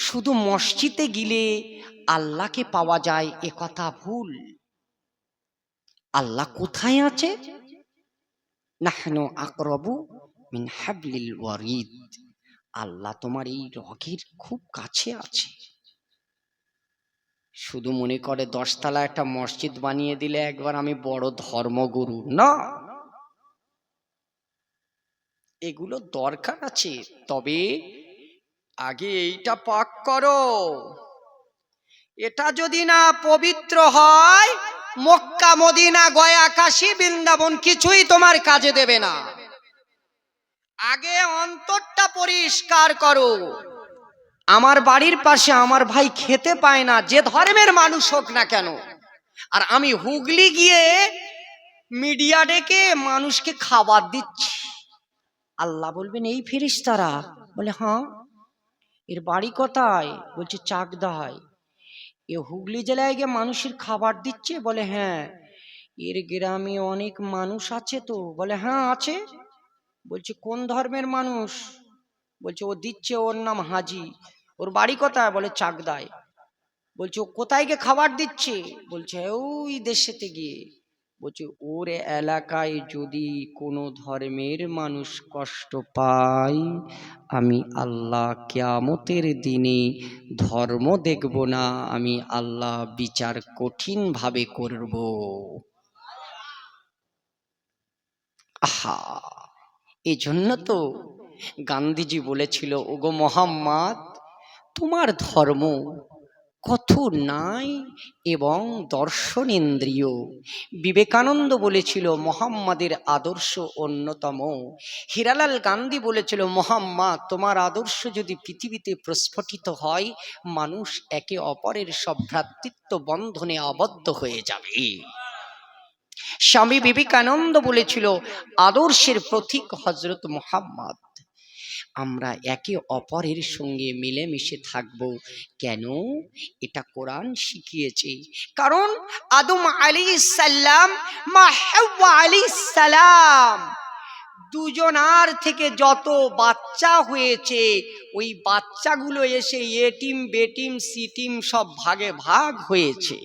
শুধু মসজিদে গেলে আল্লাহকে পাওয়া যায় এ কথা ভুল। আল্লাহ কোথায় আছে? নাহনু আকরাবু মিন হাবলিল ওয়ারিদ। আল্লাহ তোমার এই রগের খুব কাছে আছে। শুধু মনে করে 10 তলা একটা মসজিদ বানিয়ে দিলে একবার আমি বড় ধর্মগুরু, না, এগুলো দরকার আছে, তবে আগে এইটা পাক করো। এটা যদি না পবিত্র হয়, মক্কা মদিনা গয়া কাশী বৃন্দাবন কিছুই তোমার কাজে দেবে না। আগে অন্তরটা পরিষ্কার করো। আমার বাড়ির পাশে আমার ভাই খেতে পায় না, যে ধর্মের মানুষ হোক না কেন, আর আমি হুগলি গিয়ে মিডিয়া ডেকে মানুষকে খাবার দিচ্ছি। আল্লাহ বলবেন এই ফেরেশতারা? বলে হ্যাঁ। এর বাড়ি কোথায়? বলছে চাকদায়। এ হুগলি জেলায় গিয়ে মানুষের খাবার দিচ্ছে? বলে হ্যাঁ। এর গ্রামে অনেক মানুষ আছে তো? বলে হ্যাঁ আছে। বলছে কোন ধর্মের মানুষ? বলছে ও দিচ্ছে, ওর নাম হাজি। ওর বাড়ি কোথায়? বলে চাকদায়। বলছে ও কোথায় গিয়ে খাবার দিচ্ছে? বলছে ওই দেশেতে গিয়ে। বলছে ওর এলাকায় যদি কোনো ধর্মের মানুষ কষ্ট পায়, আমি আল্লাহ কিয়ামতের দিনে ধর্ম দেখব না, আমি আল্লাহ বিচার কঠিন ভাবে করব। আহা, এই জন্য তো গান্ধীজি বলেছিল, ওগো মোহাম্মদ, তোমার ধর্ম কত নাই এবং দর্শনেন্দ্রিয়। বিবেকানন্দ বলেছিল মোহাম্মদের আদর্শ অন্যতম। হীরালাল গান্ধী বলেছিল, মোহাম্মদ তোমার আদর্শ যদি পৃথিবীতে প্রস্ফুটিত হয়, মানুষ একে অপরের সব ভ্রাতৃত্ব বন্ধনে আবদ্ধ হয়ে যাবে। স্বামী বিবেকানন্দ বলেছিল, আদর্শের প্রতীক হযরত মুহাম্মদ। আমরা একে অপরের সঙ্গে মিলেমিশে থাকব। কেন? এটা কোরআন শিখিয়েছে। কারণ আদম আলাইহিস সালাম, মা হাওয়া আলাইহিস সালাম, দুজনার থেকে যত বাচ্চা হয়েছে, ওই বাচ্চাগুলো এসে এটিম বেটিম সিটিম সব ভাগে ভাগ হয়েছে।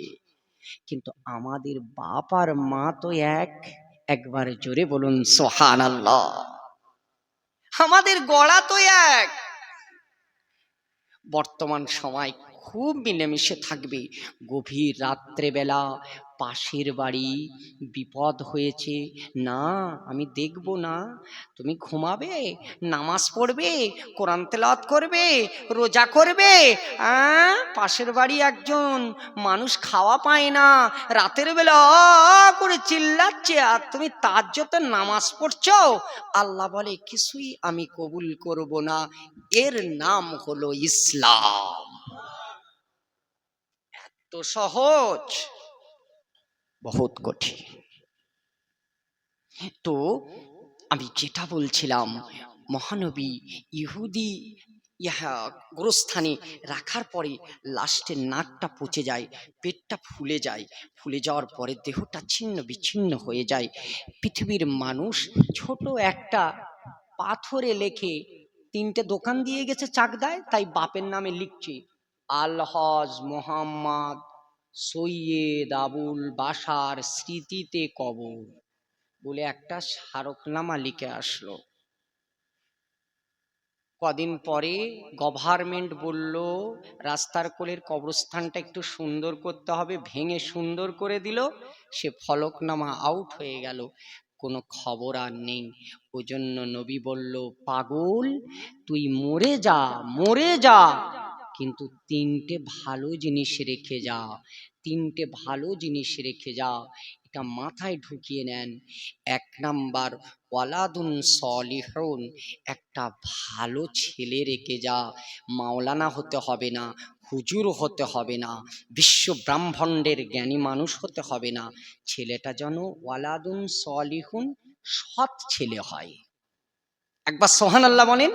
কিন্তু আমাদের বাপ আর মা তো এক। একবার জোরে বলুন সুবহানাল্লাহ। আমাদের গড়া তো এক। বর্তমান সময় খুব মিলেমিশে থাকবে। গভীর রাত্রেবেলা পাশের বাড়ি বিপদ হয়েছে, না আমি দেখব না, তুমি ঘুমাবে, নামাজ পড়বে, কোরআন তেলাওয়াত করবে, রোজা করবে। পাশের বাড়ি একজন মানুষ খাওয়া পায় না, রাতের বেলা করে চিল্লাচ্ছে, আর তুমি তাহাজ্জুদের নামাজ পড়ছো। আল্লাহ বলে কিছুই আমি কবুল করব না। এর নাম হলো ইসলাম। এত সহজ, বহুত কঠিন। তো আমি যেটা বলছিলাম, মহানবী ইহুদি গোরস্থানে রাখার পরে লাস্টে নাকটা পচে যায়, পেটটা ফুলে যায়, ফুলে যাওয়ার পরে দেহটা ছিন্ন বিচ্ছিন্ন হয়ে যায়। পৃথিবীর মানুষ ছোট একটা পাথরে লেখে, 3টে দোকান দিয়ে গেছে চাকদায়, তাই বাপের নামে লিখছে আলহাজ মোহাম্মদ সৈয়দ আবুল বাশার স্মৃতিতে কবর বলে একটা স্মারকনামা লিখে আসলো। কদিন পরে গভর্নমেন্ট বলল রাস্তার কোলের কবরস্থানটা একটু সুন্দর করতে হবে, ভেঙে সুন্দর করে দিল। সে ফলকনামা আউট হয়ে গেল, কোনো খবর আর নেই। ওই জন্য নবী বলল, পাগল তুই মরে যা, মরে যা, কিন্তু 3টে ভালো জিনিস রেখে যা, 3টে ভালো জিনিস রেখে যা। এটা মাথায় ঢুকিয়ে নেন। 1 নাম্বার ওয়ালাদুন সলিহুন, একটা ভালো ছেলে রেখে যা। মাওলানা হতে হবে না, হুজুর হতে হবে না, বিশ্ব ব্রহ্মাণ্ডের জ্ঞানী মানুষ হতে হবে না, ছেলেটা যেন ওয়ালাদুন সলিহুন, সৎ ছেলে হয়। একবার সুবহানাল্লাহ বলেন।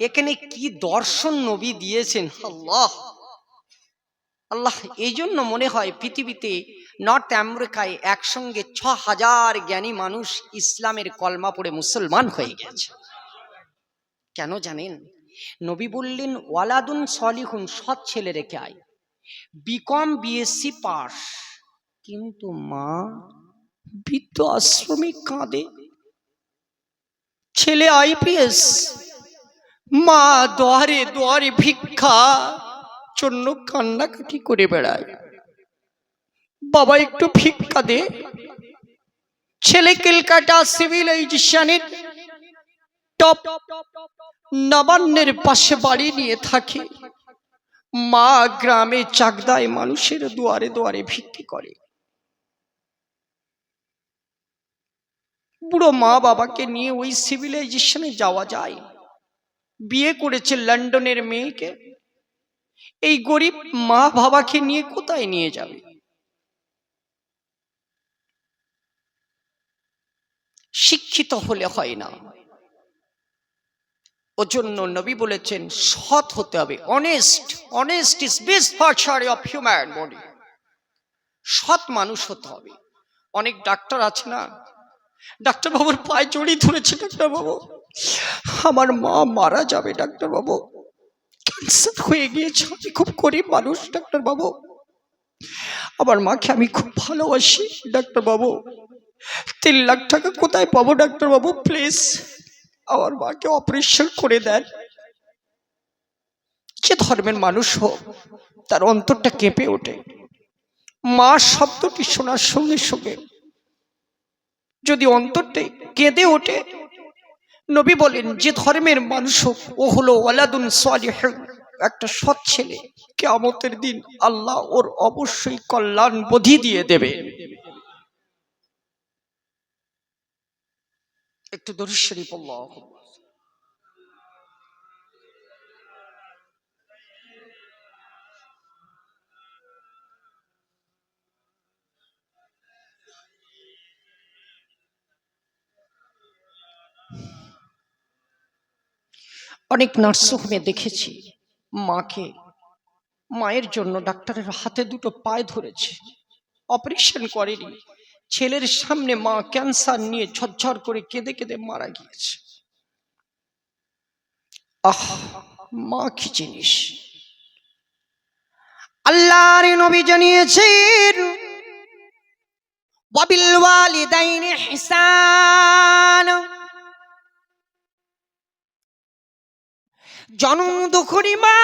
এখানে কি দর্শন নবী দিয়েছেন! আল্লাহ আল্লাহ। এই জন্য মনে হয় পৃথিবীতে নর্থ আমেরিকায় একসঙ্গে 6000 জ্ঞানী মানুষ ইসলামের কলমা পড়ে মুসলমান হয়ে গেছে। কেন জানেন? নবী বললেন ওয়ালাদুন সলিহুন, সৎ ছেলে রেখে আয়। বিকম বিএসসি পাস, কিন্তু মা বৃদ্ধ আশ্রমে কাঁদে। ছেলে আইপিএস, মা দুয়ারে দুয়ারে ভিক্ষা জন্য কান্নাকাটি করে বেড়ায়। বাবা একটু ভিক্ষা দে। ছেলে ক্যালকাটা সিভিলাইজেশনের টপ নবান্নের পাশে বাড়ি নিয়ে থাকে, মা গ্রামে চাকদায় মানুষের দুয়ারে দুয়ারে ভিক্ষে করে। বুড়ো মা বাবাকে নিয়ে ওই সিভিলাইজেশনে যাওয়া যায়। বিয়ে করেছে লন্ডনের মেয়েকে, এই গরিব মা বাবাকে নিয়ে কোথায় নিয়ে যাবে? শিক্ষিত হলে হয় না, ওজন্য নবী বলেছেন সৎ হতে হবে। Honest, honest is best feature of human body. সৎ মানুষ হতে হবে। অনেক ডাক্তার আছে না, ডাক্তার বাবুর পায়ে জড়িয়ে ধরেছে, ডাক্তার বাবু আমার মা মারা যাবে, ডাক্তার বাবু ক্যান্সার হয়ে গিয়েছে, আমি খুব গরিব মানুষ, ডাক্তার বাবু আমার মাকে আমি খুব ভালোবাসি, ডাক্তার বাবু 3 লাখ টাকা কোথায় পাবো ডাক্তার বাবু, প্লিজ আমার মাকে অপারেশন করে দেন। যে ধর্মের মানুষ হোক তার অন্তরটা কেঁপে ওঠে। মা শব্দটি শোনার সঙ্গে সঙ্গে যদি অন্তরটা কেঁদে ওঠে, নবী বলেন যে ধর্মের মানুষ হোক ও হলো ওয়ালাদুন সালিহ, একটা সৎ ছেলে, কিয়ামতের দিন আল্লাহ ওর অবশ্যই কল্যাণ বোধি দিয়ে দেবে। একটু দরুদ শরীফ আল্লাহ। অনেক নার্সিংহোমে দেখেছি মাকে, মায়ের জন্য ডাক্তারের হাতে দুটো পায়ে ধরেছে, অপারেশন করেনি, ছেলের সামনে মা ক্যান্সার নিয়ে ঝরঝর করে কেঁদে কেঁদে মারা গিয়েছে। আহ, মা কি জিনিস! আল্লাহর নবী জানিয়েছেন ওয়াবিল ওয়ালিদাইনি ইহসান, জনম দুঃখী মা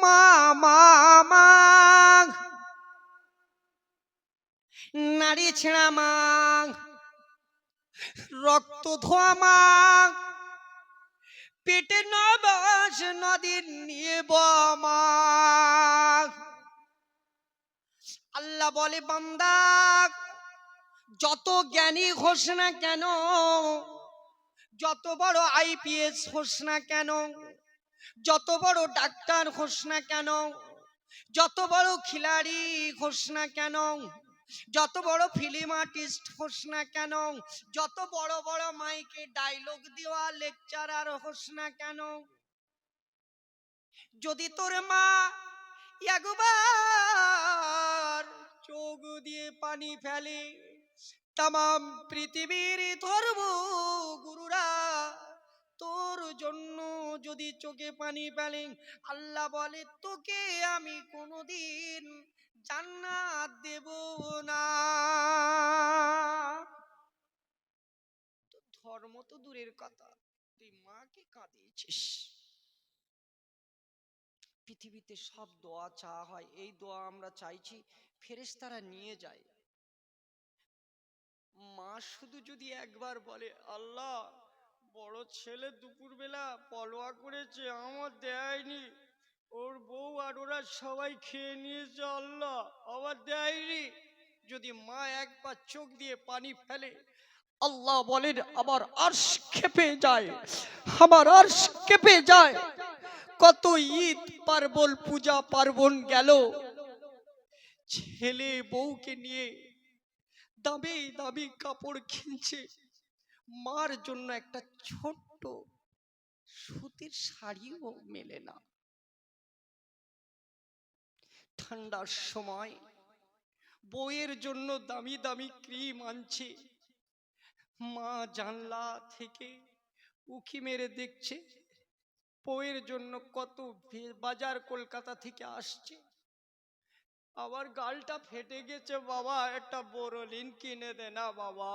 মা মা মা, নারী ছেঁড়া মা, রক্ত ধোয়া মা, পেটে নবাস নদীর নিয়ে মা। আল্লাহ বলে বান্দা যত জ্ঞানী হোস না কেন, যত বড় আইপিএস হোস না কেন, যত বড় ডাক্তার হোস না কেন, যত বড় খিলাড়ি হোস না কেন, যত বড় ফিল্ম আর্টিস্ট হোস না কেন, যত বড় বড় মাইকে ডায়লগ দেওয়া লেকচারার হোস না কেন, যদি তোর মা একবার চোখ দিয়ে পানি ফেলে, তামাম পৃথিবীর ধর্ম গুরুরা তোর জন্য যদি চোখে পানি ফেলে, আল্লাহ বলে তোকে আমি কোনোদিন জান্নাত দেব না। তো ধর্ম তো দূরের কথা, তুই মাকে কাঁদিয়েছিস। পৃথিবীতে সব দোয়া চাওয়া হয়, এই দোয়া আমরা চাইছি ফেরেশতারা নিয়ে যায়। মা শুধু যদি একবার বলে আল্লাহ বড় ছেলে দুপুরবেলা পলোয়া করেছে আমার দেয়নি, ওর বউ আর ওরা সবাই খেয়ে নিয়েছে, আল্লাহ আমার দেয়নি, যদি মা একবার চোখ দিয়ে পানি ফেলে, আল্লাহ বলেন আমার আরশ কেঁপে যায়, আমার আরশ কেঁপে যায়। কত ঈদ পার্বণ পূজা পার্বণ গেল, ছেলে বউকে নিয়ে দামি দামি কাপড় কিনছে, মার জন্য একটা ছোট্ট সুতির শাড়িও মেলে না। ঠান্ডার সময় বউয়ের জন্য দামি দামি ক্রিম আনছে, মা জানলা থেকে উকি মেরে দেখছে বউয়ের জন্য কত বাজার কলকাতা থেকে আসছে, আবার গালটা ফেটে গেছে, বাবা একটা বোরোলিন কিনে দে না বাবা।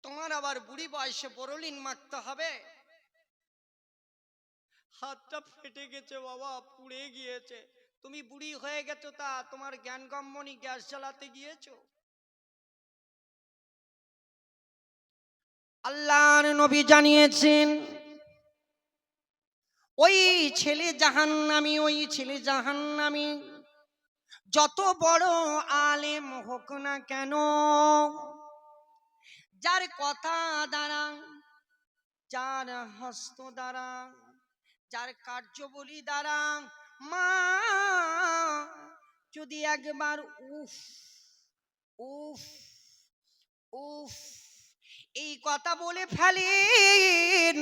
তোমার আবার বুড়ি বয়সে বোরোলিন মাখতে হবে? হাতটা ফেটে গেছে বাবা, পুড়ে গিয়েছে। তুমি বুড়ি হয়ে গেছো তা তোমার জ্ঞান গম্যনি গ্যাস জ্বালাতে গিয়েছো? আল্লাহর নবী জানিয়েছেন ওই ছেলে জাহান্নামী, ওই ছেলে জাহান্নামী যত বড় আলেম হোক না কেন, যার কথা দ্বারা, যার হস্ত দ্বারা, যার কার্যবলী দ্বারা মা যদি একবার উফ উফ উফ এই কথা বলে ফেলেন,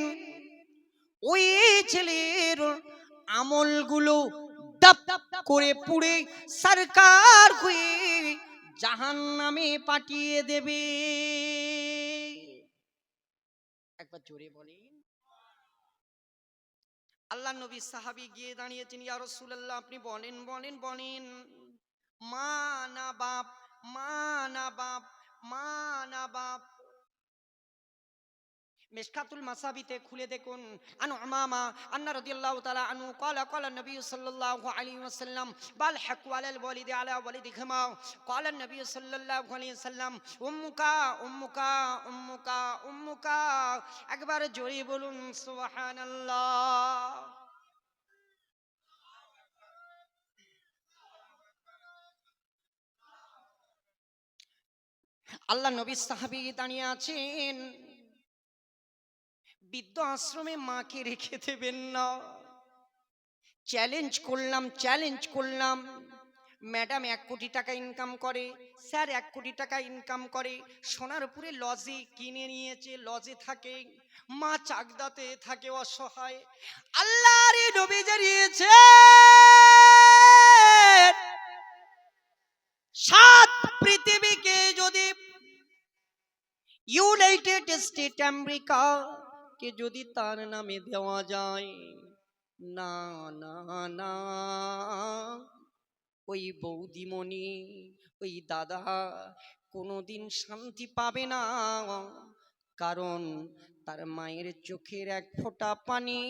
ওই ছেলের আমলগুলো দাপ দাপ করে পুড়ে সরকার হয়ে জাহান্নামে পাঠিয়ে দেবে। একবার জোরে বলেন। আল্লাহ নবী সাহাবী গিয়ে দাঁড়িয়েছেন, ইয়া রাসূলুল্লাহ আপনি বলেন বলেন বলেন, মা না বাপ, মা না বাপ, মা না বাপ। মিশকাতুল মাসাবিতে খুলে দেখুন, আনু উমামা আন্না রাদিয়াল্লাহু তাআলা আনহু ক্বালা ক্বালা নবী সাল্লাল্লাহু আলাইহি ওয়াসাল্লাম বাল হাক্কু আলাল ওয়ালিদি আলা ওয়ালিদিহিমা, ক্বালা নবী সাল্লাল্লাহু আলাইহি ওয়াসাল্লাম উম্মুকা উম্মুকা উম্মুকা উম্মুকা। একবার জোরে বলুন সুবহানাল্লাহ। আল্লাহ নবী সাহাবী দাঁড়িয়ে আছেন, বৃদ্ধ আশ্রমে মাকে রেখে দেবেন না। চ্যালেঞ্জ করলাম, চ্যালেঞ্জ করলাম। ম্যাডাম 1 কোটি টাকা ইনকাম করে, স্যার 1 কোটি টাকা ইনকাম করে, সোনারপুরে লজে কিনে নিয়েছে, লজে থাকে, মা চাকদাতে থাকে অসহায়। আল্লাহর নবী জানিয়েছে 7 পৃথিবীকে যদি, ইউনাইটেড স্টেট আমেরিকা কে যদি তার নামে দেওয়া যায়, না না না, ওই বৌদিমণি, ওই দাদা কোনোদিন শান্তি পাবে না। কারণ তার মায়ের চোখের 1 ফোঁটা পানি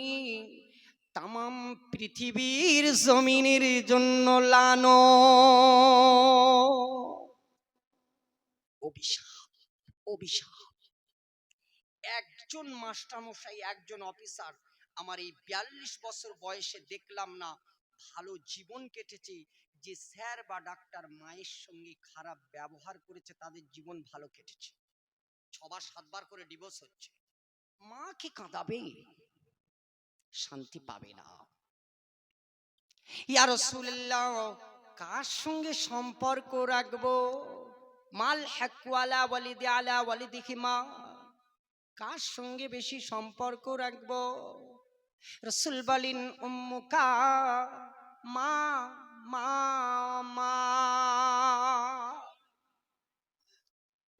তামাম পৃথিবীর জমিনের জন্য লানো। অভিশাপ, অভিশাপ। একজন মাস্টারমশাই, একজন অফিসার আমার এই 42 বছর বয়সে দেখলাম না ভালো জীবন কেটেছে। যে স্যার বা ডাক্তার মায়ের সঙ্গে খারাপ ব্যবহার করেছে তাদের জীবন ভালো কেটেছে। 6 বার 7 বার করে ডিভোর্স হচ্ছে। মা কি কাঁদাবে? শান্তি পাবে না। ইয়া রাসূলুল্লাহ কার সঙ্গে সম্পর্ক রাখবো? মাল হাক্কু আলা ওয়ালিদি আলা ওয়ালিদিহিমা, কার সঙ্গে বেশি সম্পর্ক রাখবো? রাসূল বলেন উম্মুকা, মা মা মা।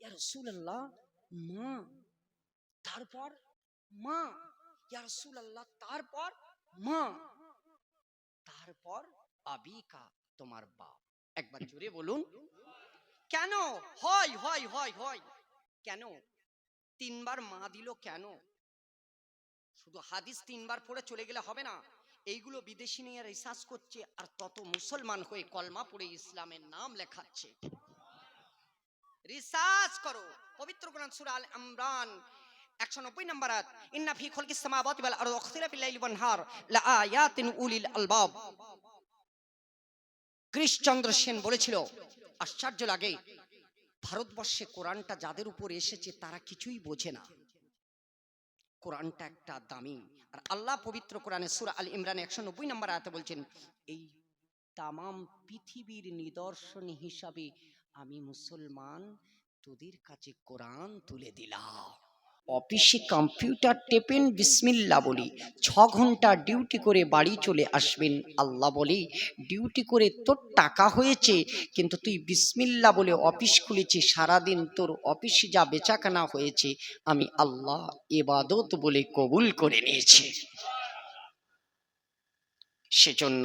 ইয়া রাসূলুল্লাহ মা, তারপর মা। ইয়া রাসূলুল্লাহ তারপর মা, তারপর আবিকা, তোমার বাপ। একবার জোরে বলুন। কেন হয় হয় হয় হয় কেন? 3 বার মা দিল কেন? শুধু হাদিস 3 বার পড়ে চলে গেলে হবে না। এইগুলো বিদেশি নিয়ে রিসার্চ করছে, আর তত মুসলমান হয়ে কলমা পড়ে ইসলামের নাম লেখাচ্ছে। রিসার্চ করো। পবিত্র কোরআন সূরা আল ইমরান 190 নম্বর আয়াত, ইন্না ফি খালকিস সামাওয়াতি ওয়াল আরদি ওয়াখতিলাফিল লাইলি ওয়ান নাহার লাআয়াতিন উলিল আলবাব। কৃষ্ণচন্দ্র সেন বলেছিল, আশ্চর্য লাগে ভারতবর্ষে কোরআনটা যাদের উপর এসেছে তারা কিছুই বোঝে না। কোরআনটা একটা দামি। আর আল্লাহ পবিত্র কোরআনে সূরা আল ইমরান 190 নম্বর আয়াতে বলছেন, এই তামাম পৃথিবীর নিদর্শন হিসাবে আমি মুসলমান তোদের কাছে কোরআন তুলে দিলাম। অফিসে কম্পিউটার টেপেন বিসমিল্লা বলি, 6 ঘন্টা ডিউটি করে বাড়ি চলে আসবেন, আল্লাহ বলে ডিউটি করে তোর টাকা হয়েছে, কিন্তু তুই বিসমিল্লা বলে অফিস খুলেছি, সারাদিন তোর অফিসে যা বেচাকেনা হয়েছে আমি আল্লাহ ইবাদত বলে কবুল করে নিয়েছি। সেজন্য